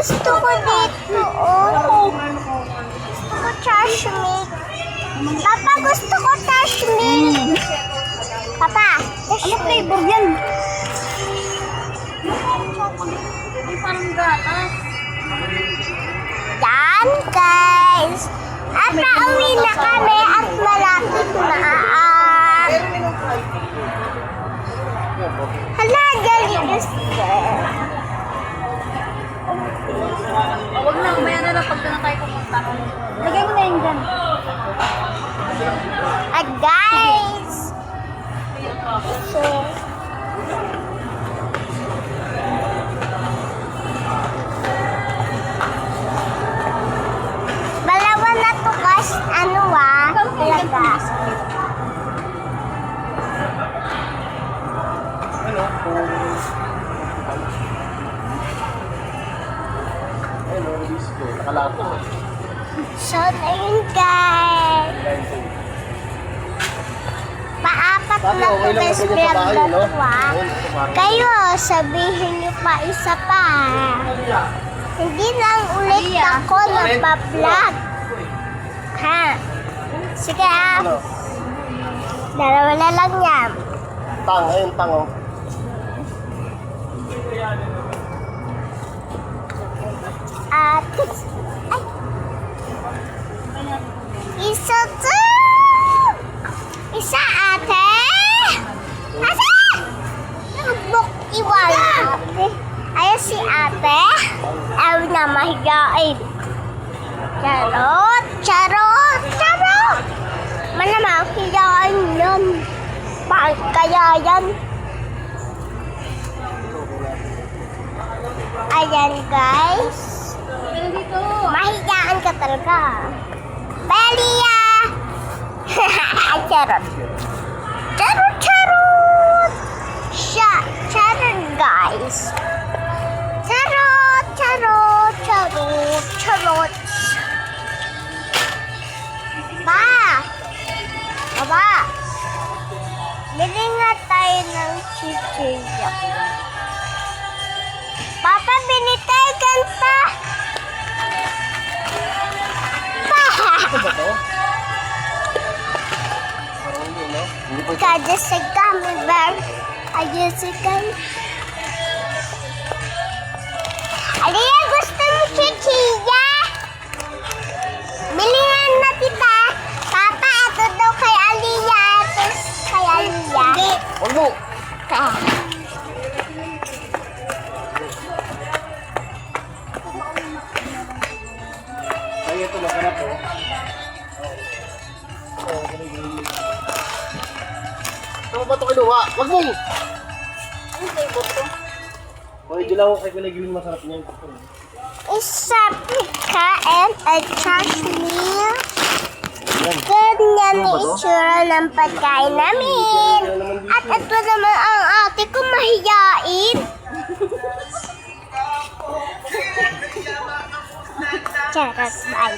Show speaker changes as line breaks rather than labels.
gusto ko dito. Oh. Gusto ko trash milk. Papa, gusto ko trash milk. Papa, trash milk.
Flavor yan. Parang gatas.
Yan, guys. At pauwi na kami at malapit na. Hala, galing gusto.
Huwag na, umaya na lang pag na tayo pumunta. Lagay mo na yun dyan.
At guys. So, dalawa na to guys. Ano talaga. So, na yun guys. Paapat na to best friend dalawa. Kayo, sabihin nyo pa isa pa. Hindi lang ulit ako nagpa-vlog. Ha? Sige ha. Dalawa na lang yan.
Ayun, tang, oh.
At, ay. Isa to. Isa ate. Ate! Nagbuk iwan ate. Ayun si ate. Ayaw na mahigain. Charot! Charot! Charot! Malamang higain yun. Bakit kaya yan? Ayan guys. Mahigaan ka talaga. Belia! Charot. Charot, charot! Charot, guys. Charot, charot, charot, charot. Baba! Bili nga tayo ng chichirya. Papa, bili tayo ganta. Kada sa gummy bear, ayun sa gummy. Aliyah, gusto mo chichirya? Bilihan na kita. Papa, ito daw kay Aliyah. Ito kay Aliyah.
Huwag mo! Ay, ito, maganap, oh. Ano ba ito kinuha? Huwag mo!
Ano flavor to?
Hoy, dilaw kay Kuligilin, masarap niya.
Isa pika and a trash meal. Ganyan ang itsura ng pagkain namin. At ito naman ang ate ko mahiyain. Charot, bye.